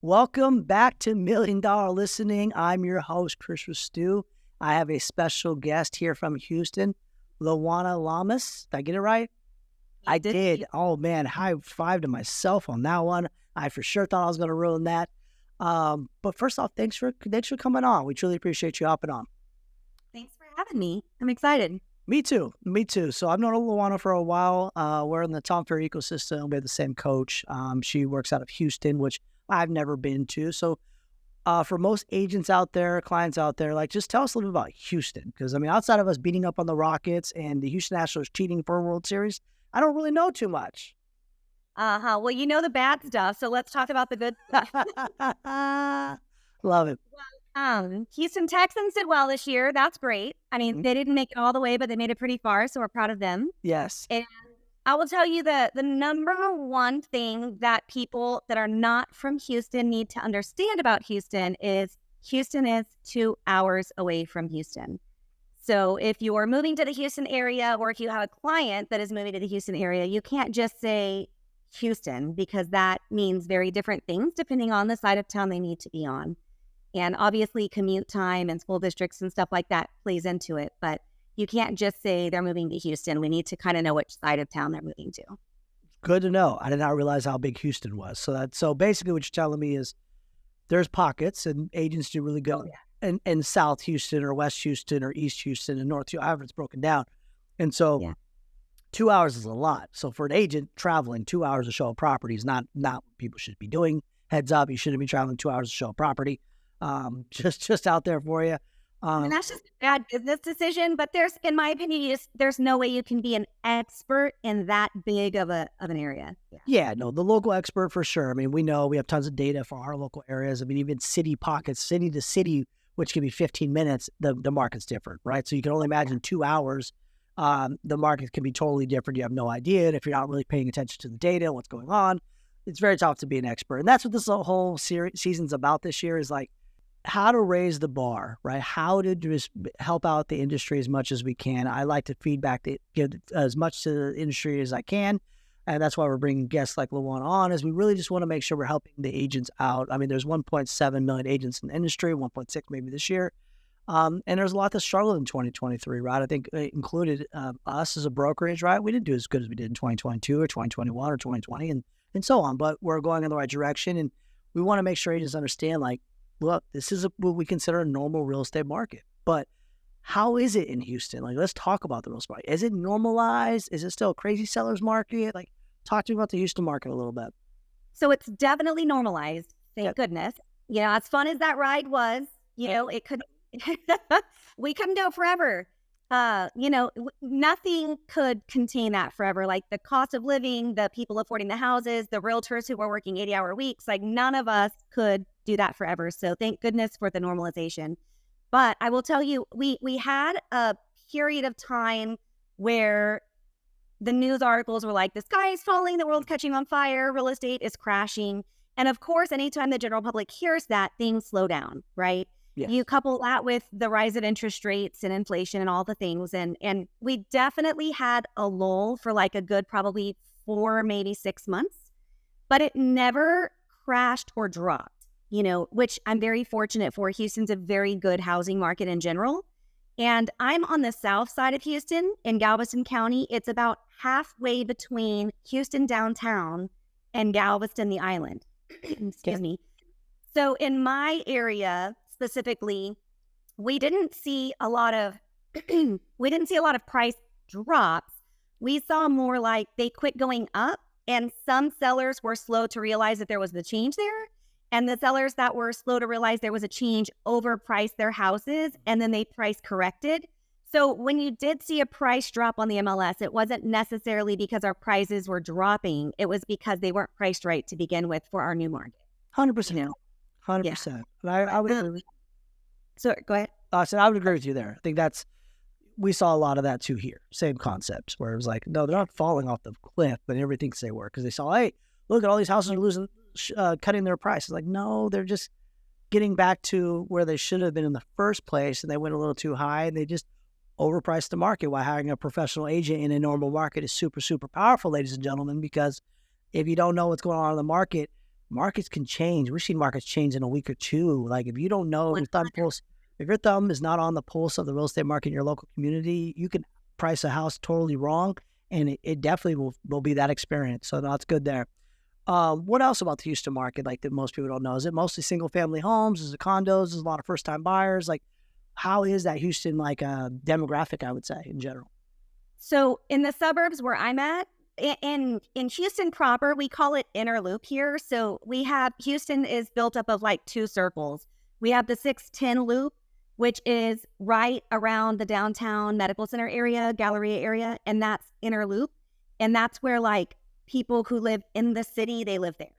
Welcome back to Million Dollar Listening. I'm your host, Chris Ristau. I have a special guest here from Houston, Luwannah Lamas. Did I get it right? I did. Oh, man, high five to myself on that one. I for sure thought I was going to ruin that. But first off, thanks for coming on. We truly appreciate you hopping on. Thanks for having me. I'm excited. Me too. So I've known Luwannah for a while. We're in the Tom Ferry ecosystem. We have the same coach. She works out of Houston, which I've never been to. So for most agents out there, clients out there, like just tell us a little bit about Houston. Because, I mean, outside of us beating up on the Rockets and the Houston Astros cheating for a World Series, I don't really know too much. Well, you know the bad stuff, so let's talk about the good stuff. Love it. Houston Texans did well this year. That's great. I mean, they didn't make it all the way, but they made it pretty far, so we're proud of them. Yes. And I will tell you that the number one thing that people that are not from Houston need to understand about Houston is 2 hours away from Houston. So if you're moving to the Houston area, or if you have a client that is moving to the Houston area, you can't just say Houston, because that means very different things depending on the side of town they need to be on. And obviously commute time and school districts and stuff like that plays into it. But you can't just say they're moving to Houston. We need to kind of know which side of town they're moving to. Good to know. I did not realize how big Houston was. So basically what you're telling me is there's pockets and agents do really good in South Houston or West Houston or East Houston and North Houston, however it's broken down. And so 2 hours is a lot. So for an agent traveling 2 hours to show a property is not what people should be doing. Heads up, you shouldn't be traveling 2 hours to show a property. Just out there for you. And that's just a bad business decision. But in my opinion, there's no way you can be an expert in that big of an area. Yeah, no, the local expert for sure. I mean, we know we have tons of data for our local areas. I mean, even city pockets, city to city, which can be 15 minutes, the market's different, right? So you can only imagine 2 hours. The market can be totally different. You have no idea. And if you're not really paying attention to the data, what's going on, it's very tough to be an expert. And that's what this whole season's about this year, is like how to raise the bar, right? How to just help out the industry as much as we can. I like to give as much to the industry as I can. And that's why we're bringing guests like Luwannah on, is we really just want to make sure we're helping the agents out. I mean, there's 1.7 million agents in the industry, 1.6 maybe this year. And there's a lot that struggled in 2023, right? I think it included us as a brokerage, right? We didn't do as good as we did in 2022 or 2021 or 2020 and so on, but we're going in the right direction. And we want to make sure agents understand, like, look, this is what we consider a normal real estate market. But how is it in Houston? Like, let's talk about the real estate market. Is it normalized? Is it still a crazy seller's market? Like, talk to me about the Houston market a little bit. So it's definitely normalized. Thank goodness. You know, as fun as that ride was, it could, we couldn't go forever. Nothing could contain that forever. Like the cost of living, the people affording the houses, the realtors who were working 80-hour weeks, like none of us could do that forever. So thank goodness for the normalization. But I will tell you, we had a period of time where the news articles were like, the sky is falling, the world's catching on fire, real estate is crashing. And of course, anytime the general public hears that, things slow down, right? Yes. You couple that with the rise of interest rates and inflation and all the things. And we definitely had a lull for like a good probably 4, maybe 6 months, but it never crashed or dropped, which I'm very fortunate for. Houston's a very good housing market in general. And I'm on the south side of Houston in Galveston County. It's about halfway between Houston downtown and Galveston, the island. Excuse me. So in my area specifically, we didn't see a lot of price drops. We saw more like they quit going up, and some sellers were slow to realize that there was the change there. And the sellers that were slow to realize there was a change overpriced their houses, and then they price corrected. So when you did see a price drop on the MLS, it wasn't necessarily because our prices were dropping. It was because they weren't priced right to begin with for our new market. 100%. 100%. And I would agree. So go ahead. I said I would agree with you there. I think we saw a lot of that too here. Same concepts, where it was like, no, they're not falling off the cliff, but everybody thinks they were, because they saw, hey, look at all these houses are cutting their price. It's like, no, they're just getting back to where they should have been in the first place, and they went a little too high, and they just overpriced the market. While hiring a professional agent in a normal market is super, super powerful, ladies and gentlemen, because if you don't know what's going on in the market, markets can change. We've seen markets change in a week or two. Like if you don't know if your thumb is not on the pulse of the real estate market in your local community, you can price a house totally wrong, and it definitely will be that experience. So that's good there. What else about the Houston market, like that most people don't know? Is it mostly single family homes? Is it condos? Is a lot of first time buyers? Like, how is that Houston like demographic? I would say in general. So in the suburbs where I'm at, in Houston proper, we call it inner loop here. So we have Houston is built up of like two circles. We have the 610 loop, which is right around the downtown medical center area, Galleria area, and that's inner loop. And that's where like people who live in the city, they live there.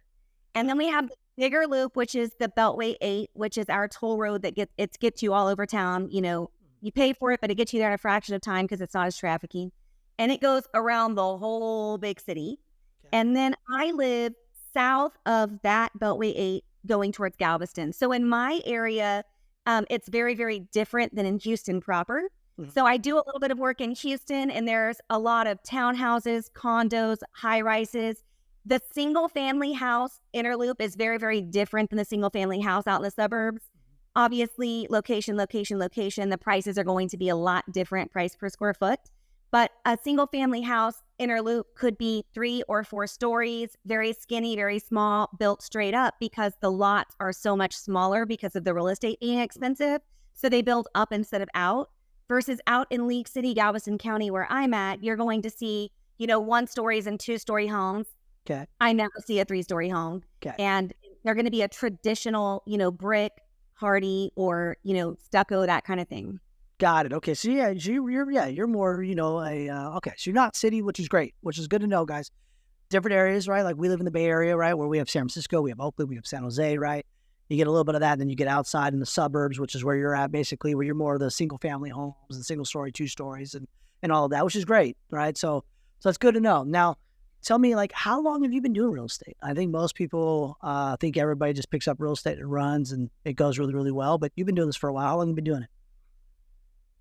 And then we have the bigger loop, which is the Beltway 8, which is our toll road that gets you all over town. You know, you pay for it, but it gets you there in a fraction of time because it's not as trafficking. And it goes around the whole big city. Okay. And then I live south of that Beltway 8 going towards Galveston. So in my area, it's very, very different than in Houston proper. Mm-hmm. So I do a little bit of work in Houston, and there's a lot of townhouses, condos, high rises. The single family house inner loop is very, very different than the single family house out in the suburbs. Mm-hmm. Obviously, location. The prices are going to be a lot different price per square foot. But a single family house inner loop could be 3 or 4 stories, very skinny, very small, built straight up because the lots are so much smaller because of the real estate being expensive. So they build up instead of out. Versus out in League City, Galveston County, where I'm at, you're going to see, 1 stories and 2-story homes. Okay. I never see a 3-story home. Okay. And they're going to be a traditional, brick, hardy, or, stucco, that kind of thing. Got it. Okay. So you're more, okay. So you're not city, which is great, which is good to know, guys. Different areas, right? Like we live in the Bay Area, right? Where we have San Francisco, we have Oakland, we have San Jose, right? You get a little bit of that, and then you get outside in the suburbs, which is where you're at, basically, where you're more of the single family homes and single story, 2 stories and all of that, which is great, right? So it's good to know. Now, tell me, like, how long have you been doing real estate? I think most people think everybody just picks up real estate and runs, and it goes really, really well. But you've been doing this for a while. How long have you been doing it?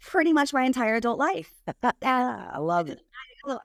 Pretty much my entire adult life. I love it.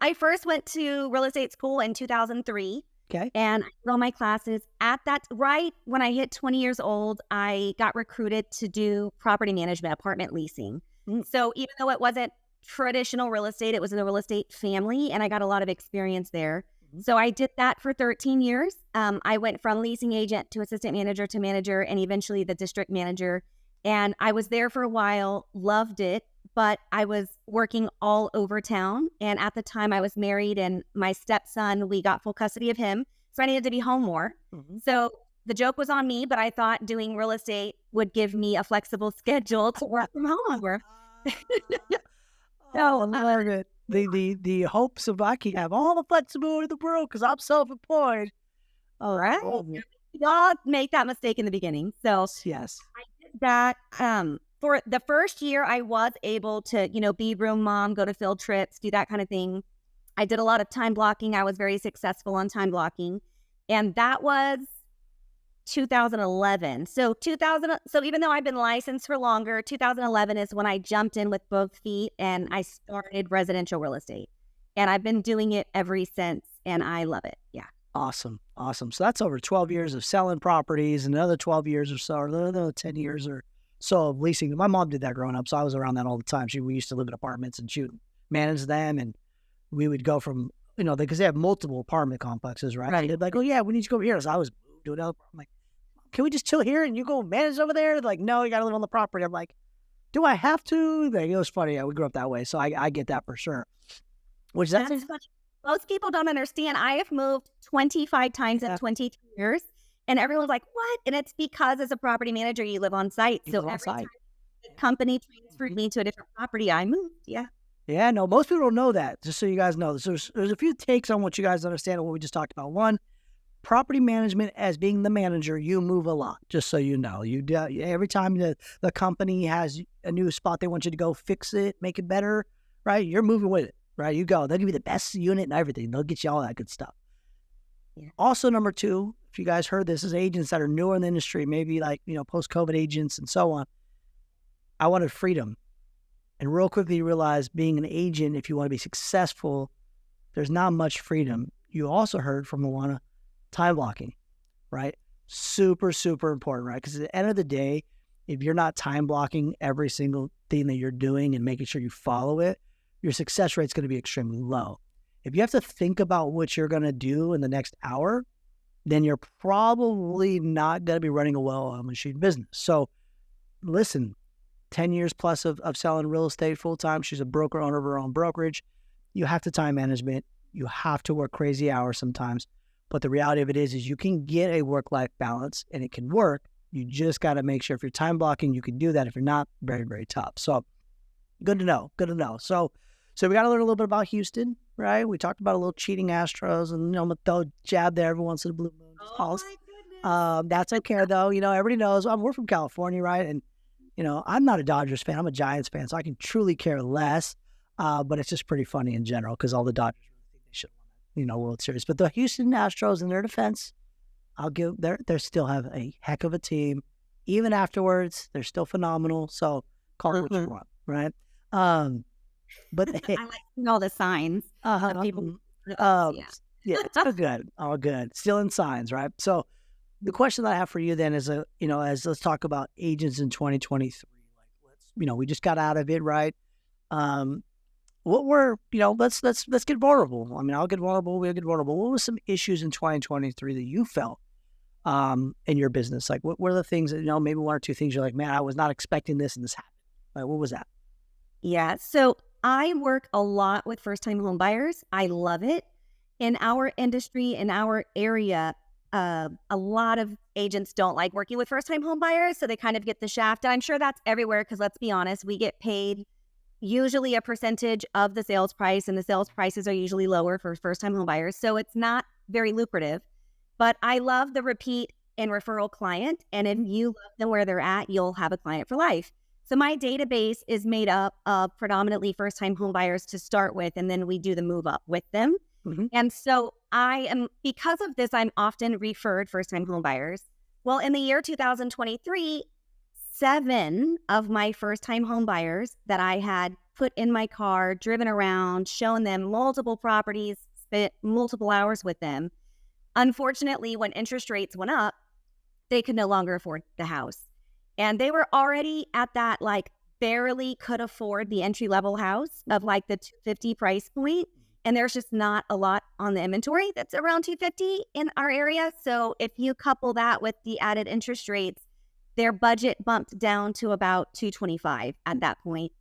I first went to real estate school in 2003. Okay. And I did all my classes. At that, right when I hit 20 years old, I got recruited to do property management, apartment leasing. Mm. So even though it wasn't traditional real estate, it was in the real estate family, and I got a lot of experience there. Mm-hmm. So I did that for 13 years. I went from leasing agent to assistant manager to manager, and eventually the district manager. And I was there for a while, loved it, but I was working all over town. And at the time I was married, and my stepson, we got full custody of him. So I needed to be home more. Mm-hmm. So the joke was on me, but I thought doing real estate would give me a flexible schedule to work from home more. I love it. The hopes of I can have all the flexibility in the world because I'm self-employed. All right. Y'all make that mistake in the beginning. So yes. I did that. For the first year, I was able to, be room mom, go to field trips, do that kind of thing. I did a lot of time blocking. I was very successful on time blocking. And that was 2011. So even though I've been licensed for longer, 2011 is when I jumped in with both feet and I started residential real estate. And I've been doing it ever since, and I love it. Yeah. Awesome. So that's over 12 years of selling properties, and another 12 years or so, or another 10 years or so of leasing. My mom did that growing up, so I was around that all the time. We used to live in apartments and manage them, and we would go from, because they have multiple apartment complexes, right? Right. They'd be like, oh yeah, we need to go over here. So I was doing another. I'm like, can we just chill here and you go manage over there? They're like, no, you got to live on the property. I'm like, do I have to? It was funny. Yeah, we grew up that way, so I get that for sure. Which that's most people don't understand. I have moved 25 times in 22 years. And everyone's like, what? And it's because as a property manager, you live on site. So every time the company transferred me to a different property, I moved. Yeah. Yeah, no, most people don't know that, just so you guys know. There's a few takes on what you guys understand of what we just talked about. One, property management, as being the manager, you move a lot, just so you know. Every time the company has a new spot they want you to go fix it, make it better, right? You're moving with it, right? You go. They'll give you the best unit and everything. They'll get you all that good stuff. Yeah. Also, number 2, if you guys heard this, is agents that are newer in the industry, maybe like, post-COVID agents and so on. I wanted freedom. And real quickly you realize being an agent, if you want to be successful, there's not much freedom. You also heard from Luwannah, time blocking. right? Super, super important, right? Because at the end of the day, if you're not time blocking every single thing that you're doing and making sure you follow it, your success rate is going to be extremely low. If you have to think about what you're going to do in the next hour, then you're probably not going to be running a well-oiled machine business. So listen, 10 years plus of selling real estate full-time. She's a broker, owner of her own brokerage. You have to time management. You have to work crazy hours sometimes. But the reality of it is you can get a work-life balance and it can work. You just got to make sure if you're time blocking, you can do that. If you're not, very, very tough. So good to know. Good to know. So we got to learn a little bit about Houston, right? We talked about a little cheating Astros and, I'm going to throw a jab there every once in a blue moon. Oh my goodness. That's okay though. Everybody knows we're from California, right? And, I'm not a Dodgers fan. I'm a Giants fan, so I can truly care less. But it's just pretty funny in general because all the Dodgers really think they should win, World Series. But the Houston Astros, in their defense, I'll give they still have a heck of a team. Even afterwards, they're still phenomenal. So call it what you want, right? But I like seeing all the signs of people. Yeah, it's all good, all good. Still in signs, right? So the question that I have for you then is, as let's talk about agents in 2023. Like, we just got out of it, right? What were, let's get vulnerable. I mean, I'll get vulnerable. We'll get vulnerable. What were some issues in 2023 that you felt in your business? Like, what were the things that, maybe one or two things you're like, man, I was not expecting this and this happened. Like, what was that? Yeah. So I work a lot with first-time home buyers. I love it. In our industry, in our area, a lot of agents don't like working with first-time home buyers, so they kind of get the shaft. And I'm sure that's everywhere because let's be honest, we get paid usually a percentage of the sales price, and the sales prices are usually lower for first-time home buyers, so it's not very lucrative. But I love the repeat and referral client, and if you love them where they're at, you'll have a client for life. So my database is made up of predominantly first-time home buyers to start with, and then we do the move up with them. Mm-hmm. And so because of this, I'm often referred first-time home buyers. Well, in the year 2023, 7 of my first-time home buyers that I had put in my car, driven around, shown them multiple properties, spent multiple hours with them. Unfortunately, when interest rates went up, they could no longer afford the house. And they were already at that, barely could afford the entry-level house of the $250 price point. And there's just not a lot on the inventory that's around $250 in our area. So if you couple that with the added interest rates, their budget bumped down to about $225 at that point.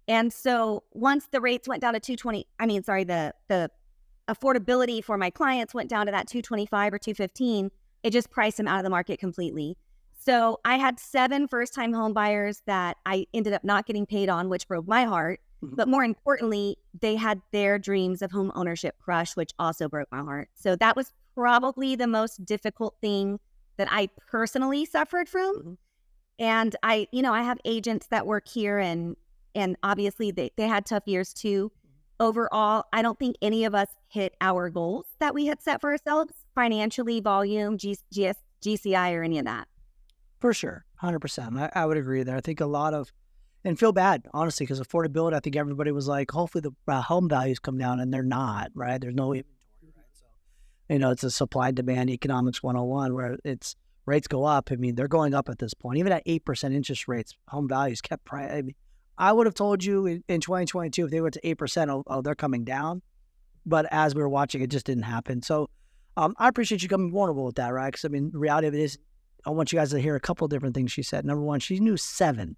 And so once the rates went down to the affordability for my clients went down to that $225 or $215, it just priced them out of the market completely. So I had 7 first-time home buyers that I ended up not getting paid on, which broke my heart. Mm-hmm. But more importantly, they had their dreams of home ownership crushed, which also broke my heart. So that was probably the most difficult thing that I personally suffered from. Mm-hmm. And I have agents that work here and obviously they had tough years too. Overall, I don't think any of us hit our goals that we had set for ourselves, financially, volume, GCI, or any of that. For sure, 100%. I would agree there. I think a lot of, and feel bad, honestly, because affordability, I think everybody was like, hopefully the home values come down, and they're not, right? There's no inventory, right? So, it's a supply and demand economics 101 where it's rates go up. I mean, they're going up at this point. Even at 8% interest rates, home values kept price. I mean, I would have told you in 2022, if they went to 8%, they're coming down. But as we were watching, it just didn't happen. So I appreciate you coming vulnerable with that, right? Because, the reality of it is, I want you guys to hear a couple of different things she said. Number one, she knew 7.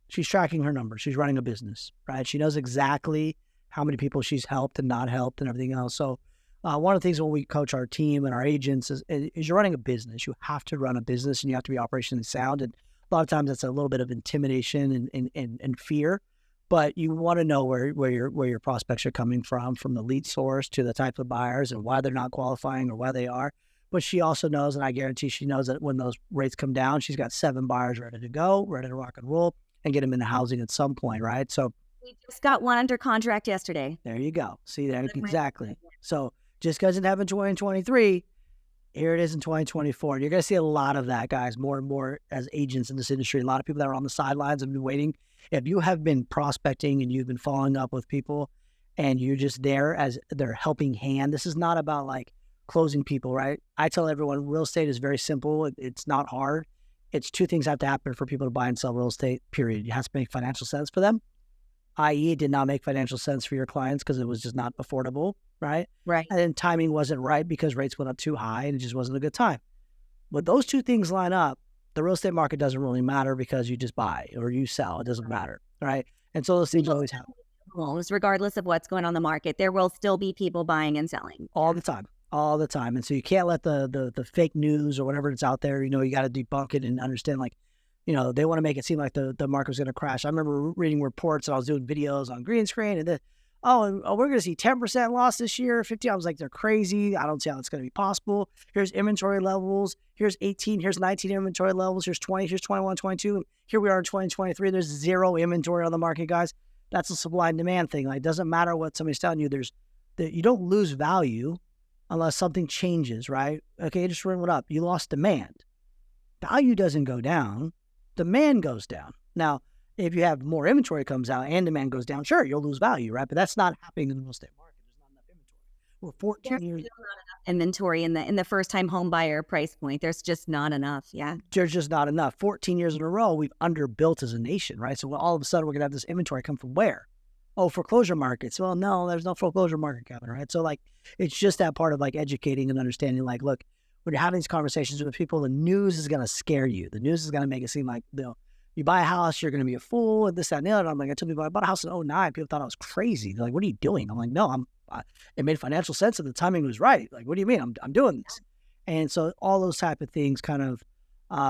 She's tracking her numbers. She's running a business, right? She knows exactly how many people she's helped and not helped and everything else. So one of the things when we coach our team and our agents is you're running a business. You have to run a business and you have to be operationally sound. And a lot of times that's a little bit of intimidation and fear, but you want to know where your prospects are coming from the lead source to the type of buyers and why they're not qualifying or why they are. But she also knows, and I guarantee she knows, that when those rates come down, she's got 7 buyers ready to go, ready to rock and roll, and get them into housing at some point, right? So we just got one under contract yesterday. There you go. See that? Exactly. So just because it happened in 2023, here it is in 2024. You're going to see a lot of that, guys, more and more as agents in this industry. A lot of people that are on the sidelines have been waiting. If you have been prospecting and you've been following up with people and you're just there as their helping hand, this is not about closing people, right? I tell everyone real estate is very simple. It's not hard. It's two things have to happen for people to buy and sell real estate, period. It has to make financial sense for them, i.e. it did not make financial sense for your clients because it was just not affordable, right? Right. And then timing wasn't right because rates went up too high and it just wasn't a good time. But those two things line up, the real estate market doesn't really matter because you just buy or you sell. It doesn't matter, right? And so those things always happen. Homes, regardless of what's going on in the market, there will still be people buying and selling. All the time. And so you can't let the fake news or whatever that's out there, you got to debunk it and understand, like, they want to make it seem like the market was going to crash. I remember reading reports and I was doing videos on green screen and we're going to see 10% loss this year, 50. I was like, they're crazy. I don't see how it's going to be possible. Here's inventory levels. Here's 18, here's 19 inventory levels. Here's 20, here's 21, 22. And here we are in 2023. There's zero inventory on the market, guys. That's a supply and demand thing. Like, it doesn't matter what somebody's telling you. You don't lose value unless something changes, right? Okay, just run it up. You lost demand. Value doesn't go down. Demand goes down. Now, if you have more inventory comes out and demand goes down, sure, you'll lose value, right? But that's not happening in the real estate market. There's not enough inventory. We're 14 years. There's not enough inventory in the first time home buyer price point. There's just not enough. Yeah. There's just not enough. 14 years in a row, we've underbuilt as a nation, right? So all of a sudden we're going to have this inventory come from where? Oh, foreclosure markets. Well, no, there's no foreclosure market coming, right? So like, it's just that part of like educating and understanding, like, look, when you're having these conversations with people, the news is going to scare you. The news is going to make it seem like, you buy a house, you're going to be a fool, and this, that, and the other. I'm like, I tell people I bought a house in 2009. People thought I was crazy. They're like, what are you doing? I'm like, no, it made financial sense and the timing was right. Like, what do you mean? I'm doing this. And so all those type of things kind of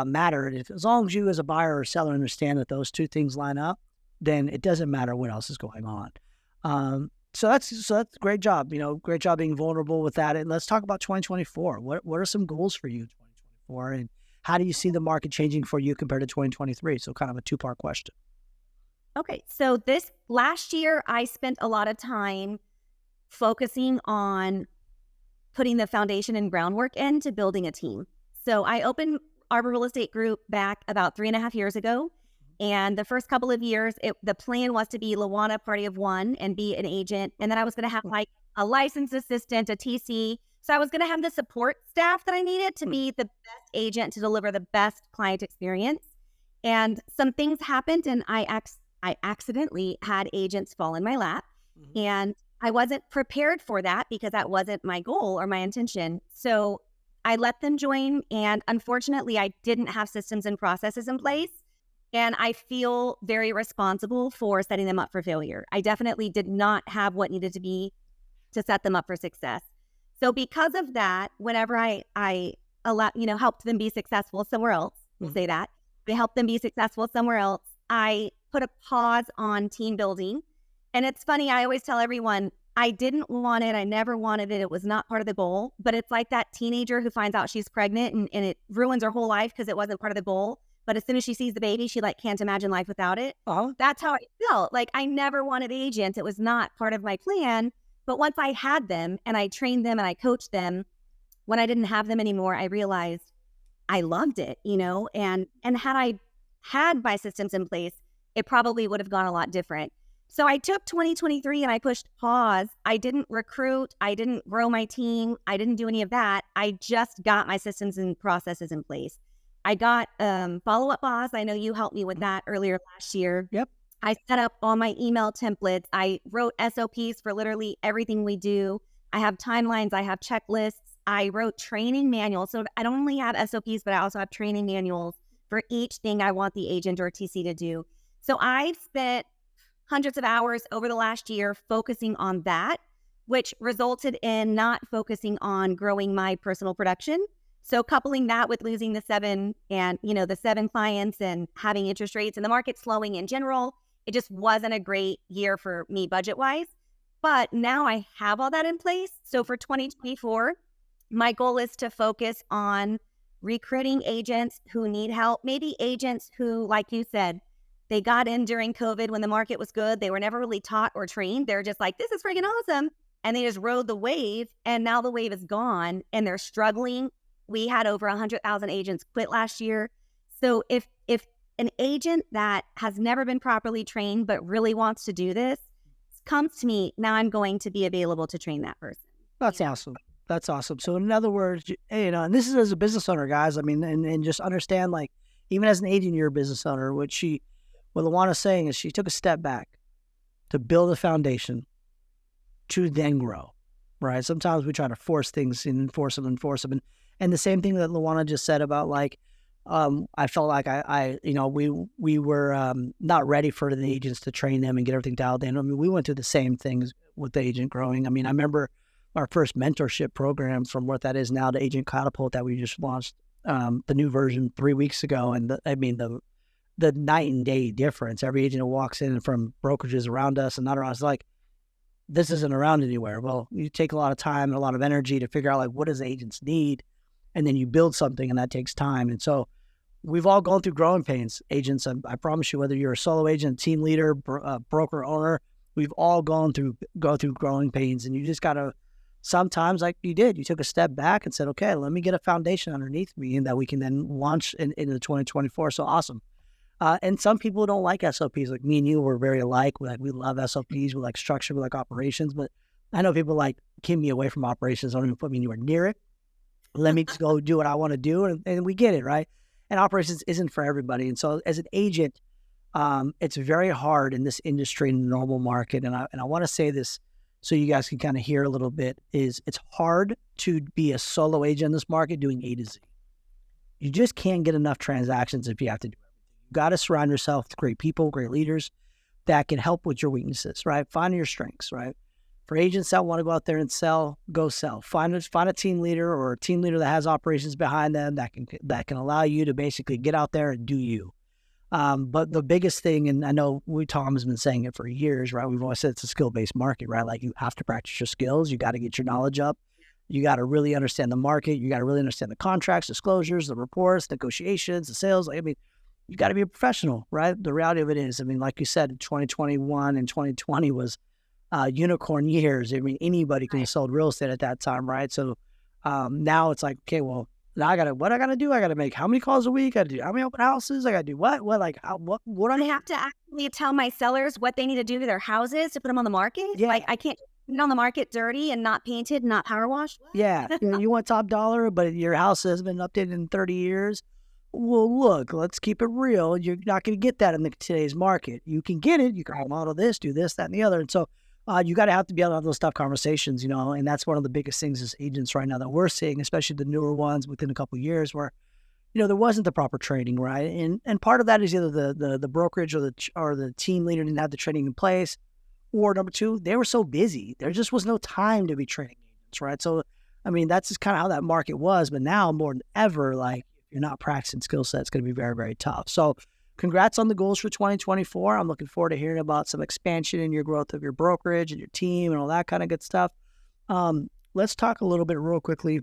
matter. And as long as you as a buyer or seller understand that those two things line up, then it doesn't matter what else is going on. So that's a great job. Great job being vulnerable with that. And let's talk about 2024. What are some goals for you in 2024? And how do you see the market changing for you compared to 2023? So kind of a two-part question. Okay. So this last year, I spent a lot of time focusing on putting the foundation and groundwork into building a team. So I opened Arbor Real Estate Group back about 3.5 years ago. And the first couple of years, the plan was to be Luwannah party of one and be an agent. And then I was going to have like a licensed assistant, a TC. So I was going to have the support staff that I needed to be the best agent to deliver the best client experience. And some things happened and I accidentally had agents fall in my lap. Mm-hmm. And I wasn't prepared for that because that wasn't my goal or my intention. So I let them join. And unfortunately, I didn't have systems and processes in place. And I feel very responsible for setting them up for failure. I definitely did not have what needed to be to set them up for success. So because of that, whenever I helped them be successful somewhere else, we'll say that, I helped them be successful somewhere else, I put a pause on team building. And it's funny, I always tell everyone, I didn't want it. I never wanted it. It was not part of the goal. But it's like that teenager who finds out she's pregnant and it ruins her whole life because it wasn't part of the goal. But as soon as she sees the baby, she can't imagine life without it. Uh-huh. That's how I felt. Like I never wanted agents. It was not part of my plan. But once I had them and I trained them and I coached them, when I didn't have them anymore, I realized I loved it, and had I had my systems in place, it probably would have gone a lot different. So I took 2023 and I pushed pause. I didn't recruit. I didn't grow my team. I didn't do any of that. I just got my systems and processes in place. I got Follow-Up Boss. I know you helped me with that earlier last year. Yep. I set up all my email templates. I wrote SOPs for literally everything we do. I have timelines. I have checklists. I wrote training manuals. So I don't only have SOPs, but I also have training manuals for each thing I want the agent or TC to do. So I've spent hundreds of hours over the last year focusing on that, which resulted in not focusing on growing my personal production. So coupling that with losing the 7 clients and having interest rates and the market slowing in general, it just wasn't a great year for me budget-wise. But now I have all that in place. So for 2024, my goal is to focus on recruiting agents who need help, maybe agents who, like you said, they got in during COVID when the market was good. They were never really taught or trained. They're just like, this is freaking awesome. And they just rode the wave and now the wave is gone and they're struggling. We had over 100,000 agents quit last year. So if an agent that has never been properly trained but really wants to do this comes to me, now I'm going to be available to train that person. That's awesome. That's awesome. So in other words, and this is as a business owner, guys. I mean, and just understand, like, even as an agent, you're a business owner. What Luwannah's saying is she took a step back to build a foundation to then grow, right? Sometimes we try to force things and enforce them. And the same thing that Luwannah just said about, like, I felt like we were not ready for the agents to train them and get everything dialed in. I mean, we went through the same things with the agent growing. I mean, I remember our first mentorship program, from what that is now to Agent Catapult, that we just launched the new version 3 weeks ago. And the night and day difference. Every agent who walks in from brokerages around us and not around us, like, this isn't around anywhere. Well, you take a lot of time and a lot of energy to figure out, like, what does agents need? And then you build something, and that takes time. And so we've all gone through growing pains. Agents, I promise you, whether you're a solo agent, team leader, broker, owner, we've all go through growing pains. And you just got to, sometimes, like you did, you took a step back and said, okay, let me get a foundation underneath me, and that we can then launch into 2024. So awesome. And some people don't like SOPs. Like me and you, we're very alike. We love SOPs. We like structure. We like operations. But I know people like keep me away from operations. Don't even put me anywhere near it. Let me just go do what I want to do. And we get it, right? And operations isn't for everybody. And so as an agent, it's very hard in this industry, in the normal market. And I want to say this so you guys can kind of hear a little bit, is it's hard to be a solo agent in this market doing A to Z. You just can't get enough transactions if you have to do everything. You've got to surround yourself with great people, great leaders that can help with your weaknesses, right? Find your strengths, right? For agents that want to go out there and sell, go sell. Find a team leader, or a team leader that has operations behind them that can allow you to basically get out there and do you. But the biggest thing, and I know Tom has been saying it for years, right? We've always said it's a skill-based market, right? Like, you have to practice your skills. You got to get your knowledge up. You got to really understand the market. You got to really understand the contracts, disclosures, the reports, negotiations, the sales. I mean, you got to be a professional, right? The reality of it is, I mean, like you said, 2021 and 2020 was unicorn years. I mean, anybody could have sold real estate at that time, right? So now it's like, okay, well, now what I got to do? I got to make how many calls a week? I got to do how many open houses? I got to do what? Like, what I have to actually tell my sellers what they need to do to their houses to put them on the market. Yeah. Like, I can't put it on the market dirty and not painted, not power washed. Yeah. You want top dollar, but your house has been updated in 30 years. Well, look, let's keep it real. You're not going to get that in today's market. You can get it. You can remodel this, do this, that, and the other. And so you got to have to be able to have those tough conversations, and that's one of the biggest things as agents right now that we're seeing, especially the newer ones within a couple of years, where, there wasn't the proper training, right? And part of that is either the brokerage or the team leader didn't have the training in place, or number two, they were so busy. There just was no time to be training agents, right? So, I mean, that's just kind of how that market was. But now more than ever, like, if you're not practicing skill sets, it's going to be very, very tough. So congrats on the goals for 2024. I'm looking forward to hearing about some expansion in your growth of your brokerage and your team and all that kind of good stuff. Let's talk a little bit real quickly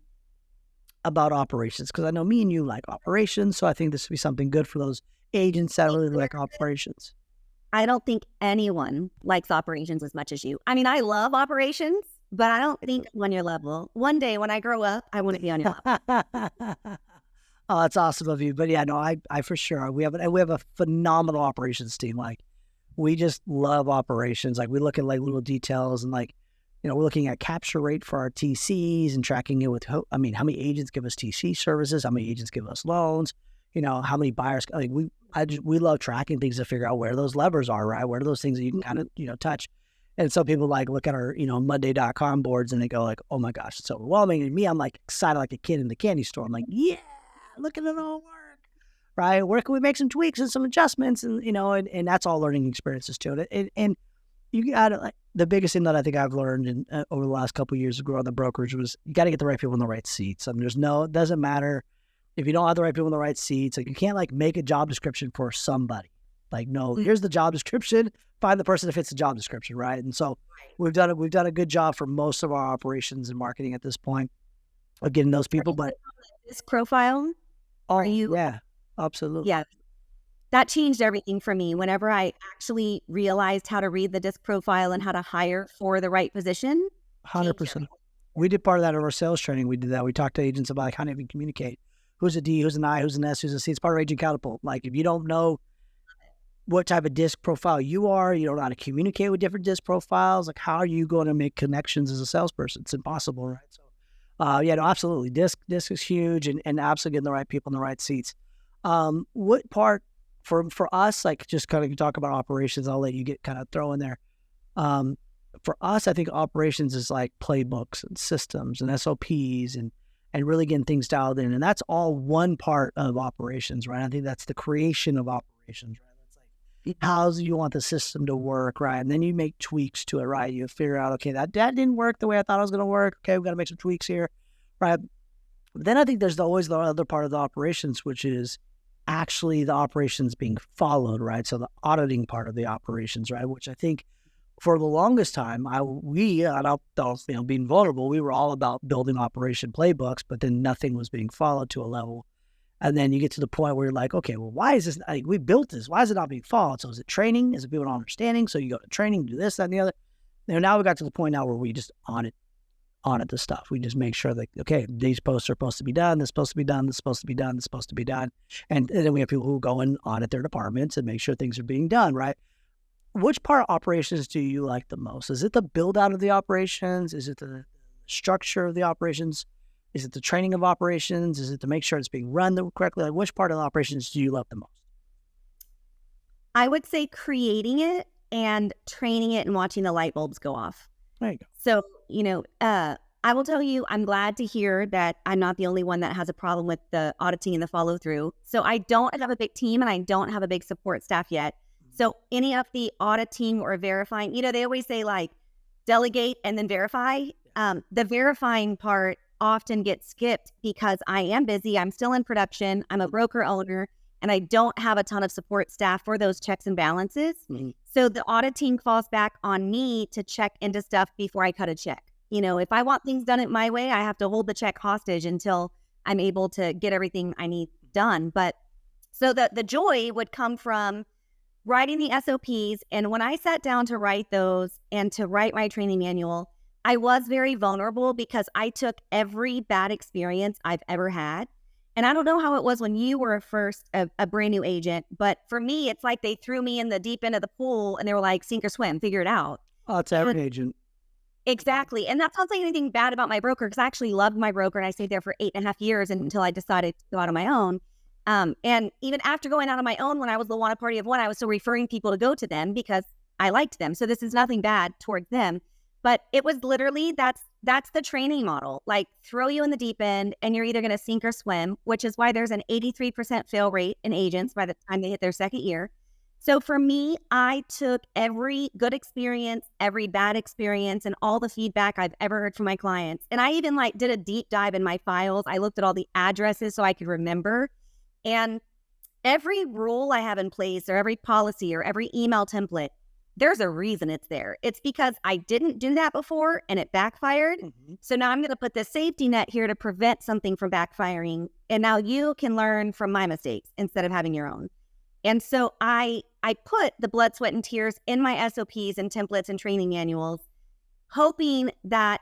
about operations, because I know me and you like operations. So I think this would be something good for those agents that really like operations. I don't think anyone likes operations as much as you. I mean, I love operations, but I don't think I'm on your level. One day when I grow up, I want to be on your level. Oh, that's awesome of you. But yeah, no, I for sure. We have a phenomenal operations team. Like, we just love operations. Like, we look at like little details, and like, we're looking at capture rate for our TCs and tracking it with, how many agents give us TC services, how many agents give us loans, how many buyers. Like, we love tracking things to figure out where those levers are, right? Where are those things that you can kind of, touch. And some people like look at our, Monday.com boards and they go like, oh my gosh, it's overwhelming. And me, I'm like excited like a kid in the candy store. I'm like, yeah, look at it all work, right? Where can we make some tweaks and some adjustments? And, and that's all learning experiences too. And you got to, like, the biggest thing that I think I've learned over the last couple of years of growing the brokerage was you got to get the right people in the right seats. I mean, it doesn't matter if you don't have the right people in the right seats. Like, you can't like make a job description for somebody. Like, no, here's the job description. Find the person that fits the job description, right? And so we've done a good job for most of our operations and marketing at this point of getting those people. But disc profile, are you? Yeah, absolutely. Yeah, that changed everything for me. Whenever I actually realized how to read the disc profile and how to hire for the right position, 100%. We did part of that in our sales training. We did that. We talked to agents about like how to even communicate. Who's a D, who's an I, who's an S, who's a C. It's part of Agent Catapult. Like, if you don't know what type of disc profile you are, you don't know how to communicate with different disc profiles, like, how are you going to make connections as a salesperson? It's impossible, right? So Yeah, no, absolutely. Disc is huge, and absolutely getting the right people in the right seats. What part for us, like just kind of talk about operations, I'll let you get kind of throw in there. Um, for us, I think operations is like playbooks and systems and SOPs and really getting things dialed in. And that's all one part of operations, right? I think that's the creation of operations, right? That's like how do you want the system to work, right? And then you make tweaks to it, right? You figure out, okay, that didn't work the way I thought it was going to work. Okay, we've got to make some tweaks here, right? But then I think there's always the other part of the operations, which is actually the operations being followed, right? So the auditing part of the operations, right? Which I think for the longest time, being vulnerable, we were all about building operation playbooks, but then nothing was being followed to a level. And then you get to the point where you're like, okay, well, why is this? Like, we built this. Why is it not being followed? So is it training? Is it people not understanding? So you go to training, do this, that, and the other. And now we got to the point now where we just audit the stuff. We just make sure that, okay, these posts are supposed to be done. This is supposed to be done. This is supposed to be done. This is supposed to be done. And then we have people who go and audit their departments and make sure things are being done, right? Which part of operations do you like the most? Is it the build out of the operations? Is it the structure of the operations? Is it the training of operations? Is it to make sure it's being run correctly? Like, which part of the operations do you love the most? I would say creating it and training it and watching the light bulbs go off. There you go. So, I will tell you, I'm glad to hear that I'm not the only one that has a problem with the auditing and the follow through. So I don't have a big team and I don't have a big support staff yet. So any of the auditing or verifying, they always say like delegate and then verify. The verifying part often gets skipped because I am busy. I'm still in production. I'm a broker owner and I don't have a ton of support staff for those checks and balances. Mm-hmm. So the auditing falls back on me to check into stuff before I cut a check. If I want things done it my way, I have to hold the check hostage until I'm able to get everything I need done. But so the joy would come from writing the SOPs. And when I sat down to write those and to write my training manual, I was very vulnerable because I took every bad experience I've ever had. And I don't know how it was when you were a brand new agent, but for me, it's like they threw me in the deep end of the pool and they were like, sink or swim, figure it out. Oh, it's every agent. Exactly. And that's not saying anything bad about my broker because I actually loved my broker and I stayed there for 8.5 years until I decided to go out on my own. And even after going out on my own, when I was the Luwannah Party of One, I was still referring people to go to them because I liked them. So this is nothing bad towards them, but it was literally, that's the training model, like throw you in the deep end and you're either going to sink or swim, which is why there's an 83% fail rate in agents by the time they hit their second year. So for me, I took every good experience, every bad experience, and all the feedback I've ever heard from my clients. And I even did a deep dive in my files. I looked at all the addresses so I could remember. And every rule I have in place or every policy or every email template, there's a reason it's there. It's because I didn't do that before and it backfired. Mm-hmm. So now I'm going to put the safety net here to prevent something from backfiring. And now you can learn from my mistakes instead of having your own. And so I put the blood, sweat, and tears in my SOPs and templates and training manuals, hoping that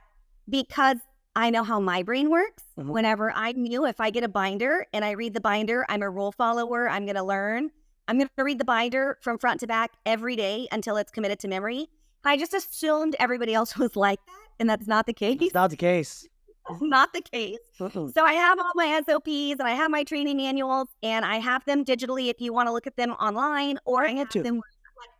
because I know how my brain works, mm-hmm. whenever I knew if I get a binder and I read the binder, I'm a rule follower, I'm going to learn. I'm going to read the binder from front to back every day until it's committed to memory. I just assumed everybody else was like that, and that's not the case. It's not the case. It's not the case. Mm-hmm. So I have all my SOPs and I have my training manuals and I have them digitally if you want to look at them online, or I have them,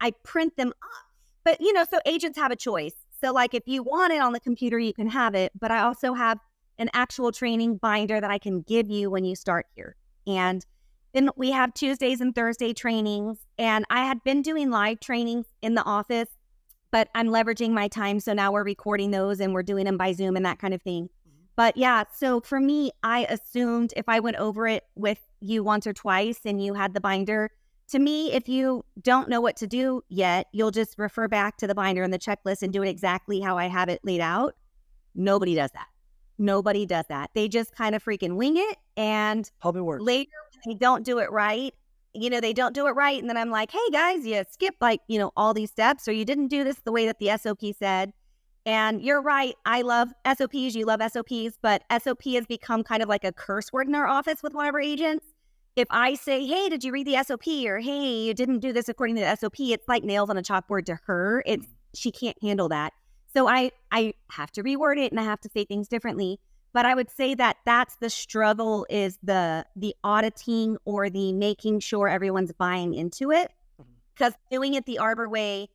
I print them up. But, so agents have a choice. So if you want it on the computer, you can have it. But I also have an actual training binder that I can give you when you start here. And then we have Tuesdays and Thursday trainings. And I had been doing live trainings in the office, but I'm leveraging my time. So now we're recording those and we're doing them by Zoom and that kind of thing. But yeah, so for me, I assumed if I went over it with you once or twice and you had the binder, to me, if you don't know what to do yet, you'll just refer back to the binder and the checklist and do it exactly how I have it laid out. Nobody does that. Nobody does that. They just kind of freaking wing it. And hope it works. Later, when they don't do it right, they don't do it right. And then I'm like, hey guys, you skipped all these steps, or you didn't do this the way that the SOP said. And you're right. I love SOPs. You love SOPs, but SOP has become kind of like a curse word in our office with one of our agents. If I say, hey, did you read the SOP? Or, hey, you didn't do this according to the SOP, it's like nails on a chalkboard to her. She can't handle that. So I have to reword it and I have to say things differently. But I would say that that's the struggle, is the auditing or the making sure everyone's buying into it. Because doing it the Arbor way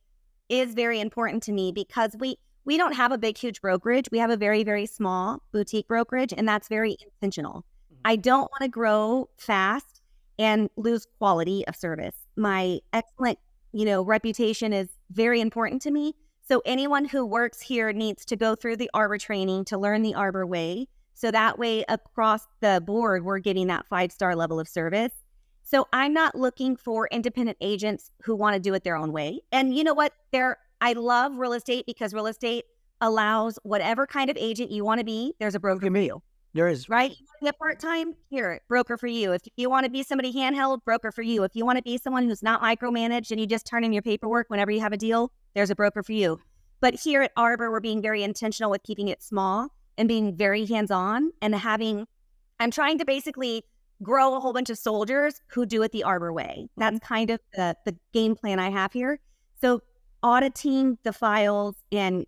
is very important to me, because we don't have a big, huge brokerage. We have a very, very small boutique brokerage, and that's very intentional. I don't want to grow fast and lose quality of service. My excellent, reputation is very important to me. So anyone who works here needs to go through the Arbor training to learn the Arbor way. So that way across the board, we're getting that 5-star level of service. So I'm not looking for independent agents who want to do it their own way. And you know what? I love real estate, because real estate allows whatever kind of agent you want to be. There's a broker for you. There is. Right? You want to be part-time? Here, broker for you. If you want to be somebody handheld, broker for you. If you want to be someone who's not micromanaged and you just turn in your paperwork whenever you have a deal, there's a broker for you. But here at Arbor, we're being very intentional with keeping it small and being very hands-on, and I'm trying to basically grow a whole bunch of soldiers who do it the Arbor way. That's kind of the game plan I have here. So auditing the files and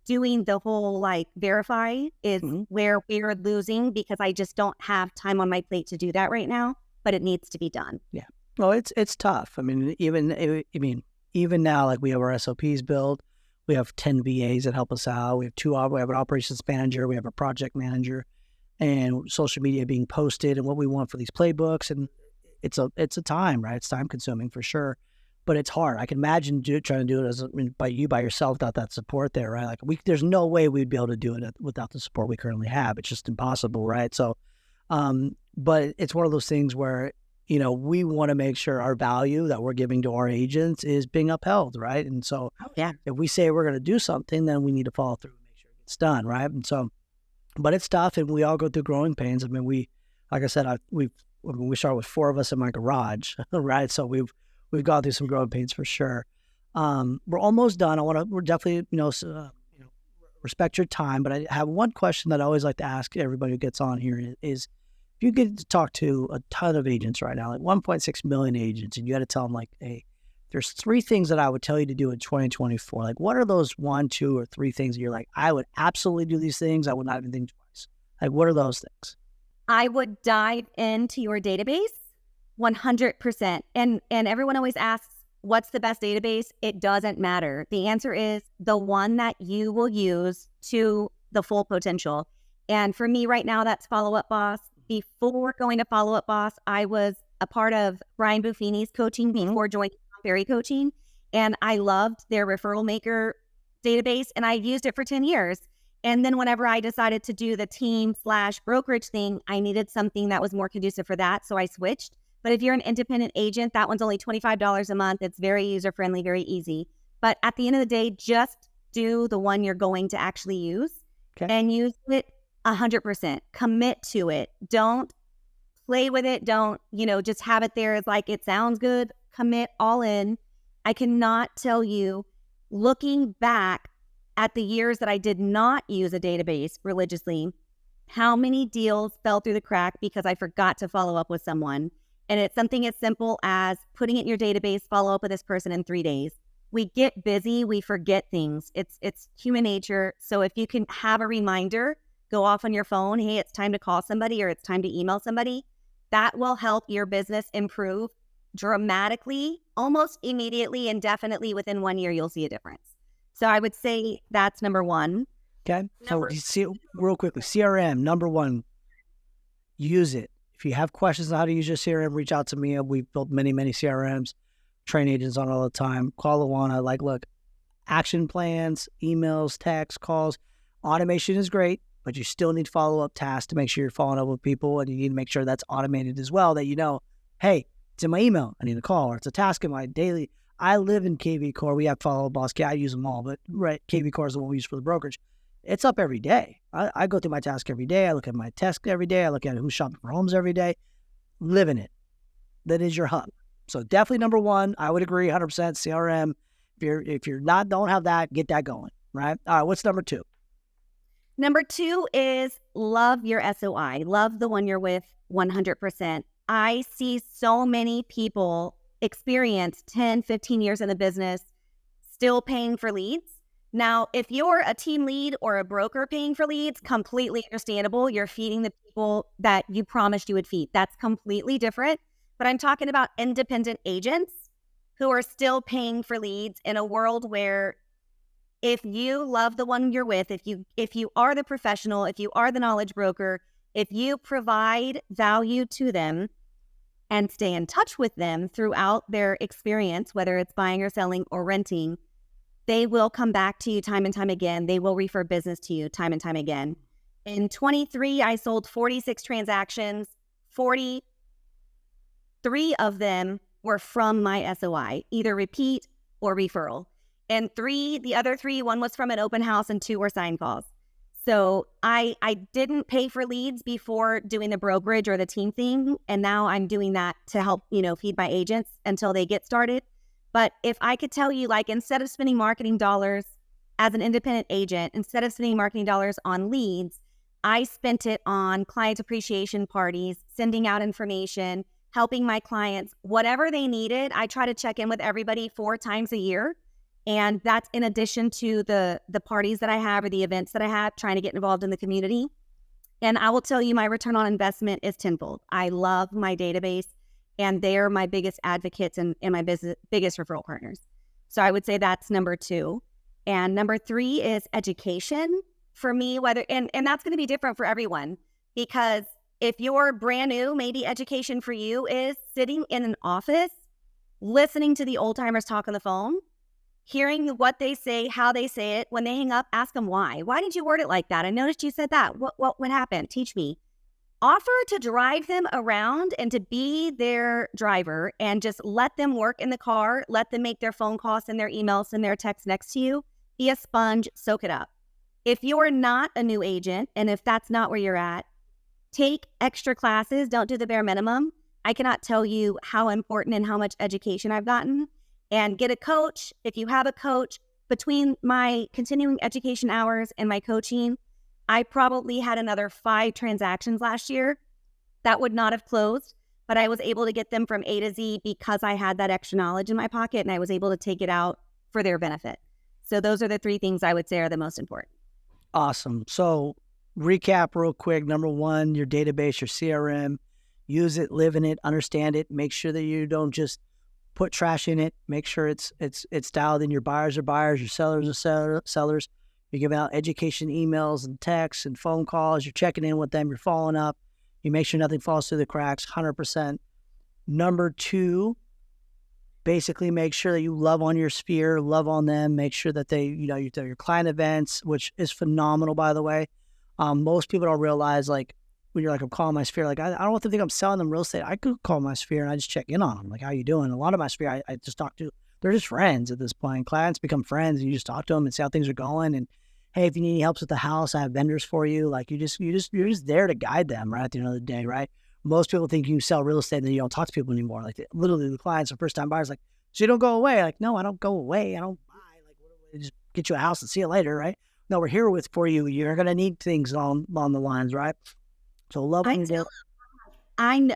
doing the whole verify is where we're losing, because I just don't have time on my plate to do that right now, but it needs to be done. Yeah. Well, it's tough. I mean, even now, we have our SOPs built. We have 10 VAs that help us out. We have an operations manager. We have a project manager, and social media being posted and what we want for these playbooks. And it's a time, right? It's time consuming for sure. But it's hard. I can imagine trying to do it by yourself without that support there, right? There's no way we'd be able to do it without the support we currently have. It's just impossible, right? So, but it's one of those things where, we want to make sure our value that we're giving to our agents is being upheld, right? And so if we say we're going to do something, then we need to follow through and make sure it gets done, right? And so, but it's tough, and we all go through growing pains. I mean, like I said, we start with 4 of us in my garage, right? So we've gone through some growing pains for sure. We're almost done. We're definitely, respect your time, but I have one question that I always like to ask everybody who gets on here is, if you get to talk to a ton of agents right now, 1.6 million agents, and you got to tell them hey, there's 3 things that I would tell you to do in 2024. What are those 1, 2, or 3 things that you're I would absolutely do these things. I would not even think twice. What are those things? I would dive into your database 100%. And everyone always asks, what's the best database? It doesn't matter. The answer is the one that you will use to the full potential. And for me right now, that's Follow Up Boss. Before going to Follow Up Boss, I was a part of Brian Buffini's coaching before joining Berry Coaching. And I loved their referral maker database, and I used it for 10 years. And then whenever I decided to do the team/brokerage thing, I needed something that was more conducive for that. So I switched. But if you're an independent agent, that one's only $25 a month. It's very user-friendly, very easy. But at the end of the day, just do the one you're going to actually use and use it 100%. Commit to it. Don't play with it. Don't, just have it there as it sounds good. Commit all in. I cannot tell you, looking back at the years that I did not use a database religiously, how many deals fell through the crack because I forgot to follow up with someone. And it's something as simple as putting it in your database, follow up with this person in 3 days. We get busy, we forget things. It's human nature. So if you can have a reminder, go off on your phone, hey, it's time to call somebody or it's time to email somebody, that will help your business improve dramatically, almost immediately, and definitely within 1 year, you'll see a difference. So I would say that's number 1. Okay. So real quickly, CRM, number 1, use it. If you have questions on how to use your CRM, reach out to me. We've built many, many CRMs, train agents on all the time. Call Luwannah. Look, action plans, emails, texts, calls. Automation is great, but you still need follow-up tasks to make sure you're following up with people, and you need to make sure that's automated as well, that hey, it's in my email, I need a call, or it's a task in my daily. I live in KV Core. We have Follow Up Boss. I use them all, but KV Core is the one we use for the brokerage. It's up every day. I go through my task every day. I look at my task every day. I look at who's shopping for homes every day. Living it. That is your hub. So definitely number 1, I would agree 100% CRM. If you're don't have that, get that going, right? All right, what's number 2? Number 2 is love your SOI. Love the one you're with 100%. I see so many people experience 10, 15 years in the business still paying for leads Now, if you're a team lead or a broker paying for leads, completely understandable. You're feeding the people that you promised you would feed. That's completely different. But I'm talking about independent agents who are still paying for leads in a world where if you love the one you're with, if you are the professional, if you are the knowledge broker, if you provide value to them and stay in touch with them throughout their experience, whether it's buying or selling or renting, they will come back to you time and time again. They will refer business to you time and time again. In 23, I sold 46 transactions. 43 of them were from my SOI, either repeat or referral. And the other three, one was from an open house and 2 were sign calls. So I didn't pay for leads before doing the brokerage or the team thing. And now I'm doing that to help, feed my agents until they get started. But if I could tell you, like, instead of spending marketing dollars as an independent agent, instead of spending marketing dollars on leads, I spent it on client appreciation parties, sending out information, helping my clients, whatever they needed. I try to check in with everybody 4 times a year. And that's in addition to the parties that I have or the events that I have, trying to get involved in the community. And I will tell you, my return on investment is tenfold. I love my database, and they're my biggest advocates and my biggest referral partners. So I would say that's number 2. And number 3 is education for me, and that's going to be different for everyone, because if you're brand new, maybe education for you is sitting in an office, listening to the old timers talk on the phone, hearing what they say, how they say it. When they hang up, ask them why. Why did you word it like that? I noticed you said that. What happened? Teach me. Offer to drive them around and to be their driver and just let them work in the car. Let them make their phone calls and their emails and their texts next to you. Be a sponge, soak it up. If you're not a new agent, and if that's not where you're at, take extra classes. Don't do the bare minimum. I cannot tell you how important and how much education I've gotten. And get a coach. If you have a coach, between my continuing education hours and my coaching, I probably had another 5 transactions last year that would not have closed, but I was able to get them from A to Z because I had that extra knowledge in my pocket and I was able to take it out for their benefit. So those are the 3 things I would say are the most important. Awesome. So recap real quick. Number 1, your database, your CRM, use it, live in it, understand it, make sure that you don't just put trash in it. Make sure it's dialed in. Your buyers are buyers, your sellers are sellers. You're giving out education emails and texts and phone calls. You're checking in with them. You're following up. You make sure nothing falls through the cracks, 100%. Number 2, basically make sure that you love on your sphere, love on them. Make sure that they, you do your client events, which is phenomenal, by the way. Most people don't realize, like, when you're like, I'm calling my sphere, like, I don't want them to think I'm selling them real estate. I could call my sphere and I just check in on them. Like, how you doing? A lot of my sphere, I just talk to, they're just friends at this point. Clients become friends and you just talk to them and see how things are going. And hey, if you need any help with the house, I have vendors for you. Like, you're just there to guide them, right? At the end of the day, right? Most people think you sell real estate and then you don't talk to people anymore. Like, literally the clients are first time buyers, like, so you don't go away. Like, no, I don't go away. I don't buy. Like, just get you a house and see you later, right? No, we're here for you. You're going to need things along the lines, right? So love what you do.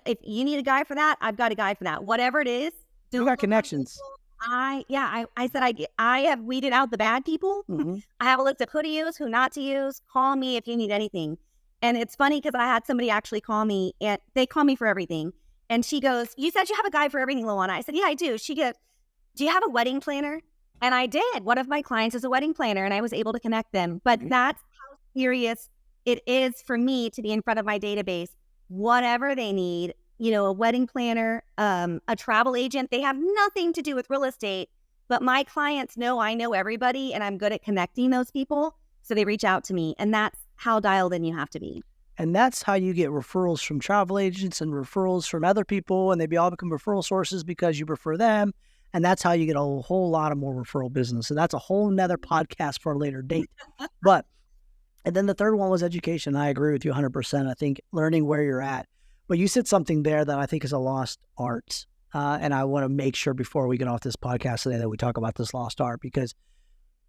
If you need a guy for that, I've got a guy for that. Whatever it is, You got connections. I said I have weeded out the bad people. Mm-hmm. I have a list of who to use, who not to use. Call me if you need anything. And it's funny because I had somebody actually call me, and they call me for everything. And she goes, "You said you have a guy for everything, Luwannah." I said, "Yeah, I do." She goes, "Do you have a wedding planner?" And I did. One of my clients is a wedding planner, and I was able to connect them. But that's how serious it is for me to be in front of my database. Whatever they need, a wedding planner, a travel agent, they have nothing to do with real estate, but my clients know I know everybody and I'm good at connecting those people. So they reach out to me, and that's how dialed in you have to be. And that's how you get referrals from travel agents and referrals from other people, and they all become referral sources because you refer them. And that's how you get a whole lot of more referral business. And that's a whole nother podcast for a later date. And then the third one was education. I agree with you 100%. I think learning where you're at. But you said something there that I think is a lost art. And I want to make sure before we get off this podcast today that we talk about this lost art, because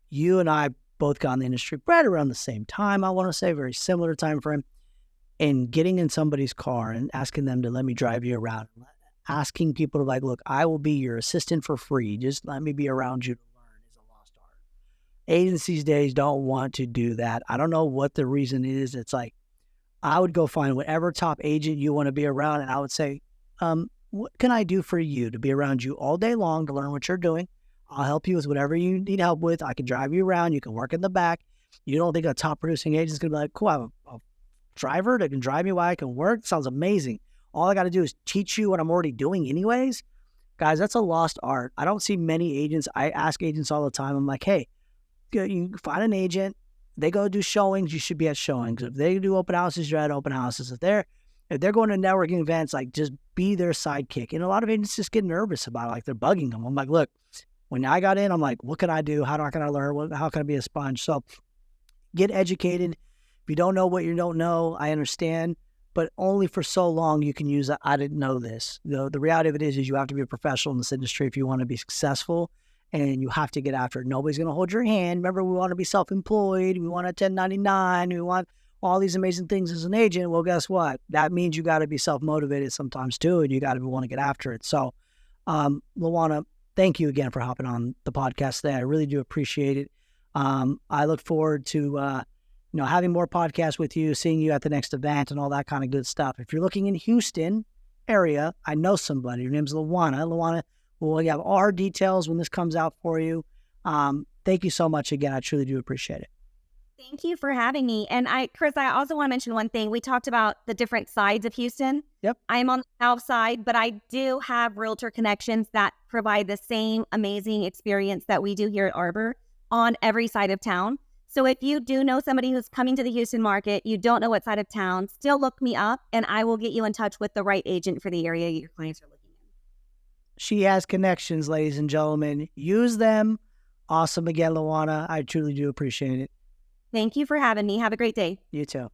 you and I both got in the industry right around the same time. I want to say very similar time frame. And getting in somebody's car and asking them to let me drive you around, asking people to, like, look, I will be your assistant for free. Just let me be around you to learn, is a lost art. Agents these days don't want to do that. I don't know what the reason is. It's like, I would go find whatever top agent you want to be around, and I would say, what can I do for you to be around you all day long to learn what you're doing? I'll help you with whatever you need help with. I can drive you around. You can work in the back. You don't think a top producing agent is going to be like, cool, I have a driver that can drive me while I can work? Sounds amazing. All I got to do is teach you what I'm already doing anyways. Guys, that's a lost art. I don't see many agents. I ask agents all the time. I'm like, hey, you find an agent. They go do showings, you should be at showings. If they do open houses, you're at open houses. If they're going to networking events, like, just be their sidekick. And a lot of agents just get nervous about it, like they're bugging them. I'm like, look, when I got in, I'm like, what can I do? How can I learn? How can I be a sponge? So get educated. If you don't know what you don't know, I understand, but only for so long you can use I didn't know this. The reality of it is you have to be a professional in this industry if you want to be successful. And you have to get after it. Nobody's going to hold your hand. Remember, we want to be self-employed. We want a 1099. We want all these amazing things as an agent. Well, guess what? That means you got to be self-motivated sometimes too, and you got to want to get after it. So, Luwannah, thank you again for hopping on the podcast today. I really do appreciate it. I look forward to having more podcasts with you, seeing you at the next event, and all that kind of good stuff. If you're looking in Houston area, I know somebody. Her name's Luwannah. Luwannah. We'll have all our details when this comes out for you. Thank you so much again. I truly do appreciate it. Thank you for having me. And Chris, I also want to mention one thing. We talked about the different sides of Houston. Yep. I am on the south side, but I do have realtor connections that provide the same amazing experience that we do here at Arbor on every side of town. So if you do know somebody who's coming to the Houston market, you don't know what side of town, still look me up and I will get you in touch with the right agent for the area your clients are looking. She has connections, ladies and gentlemen. Use them. Awesome again, Luwannah. I truly do appreciate it. Thank you for having me. Have a great day. You too.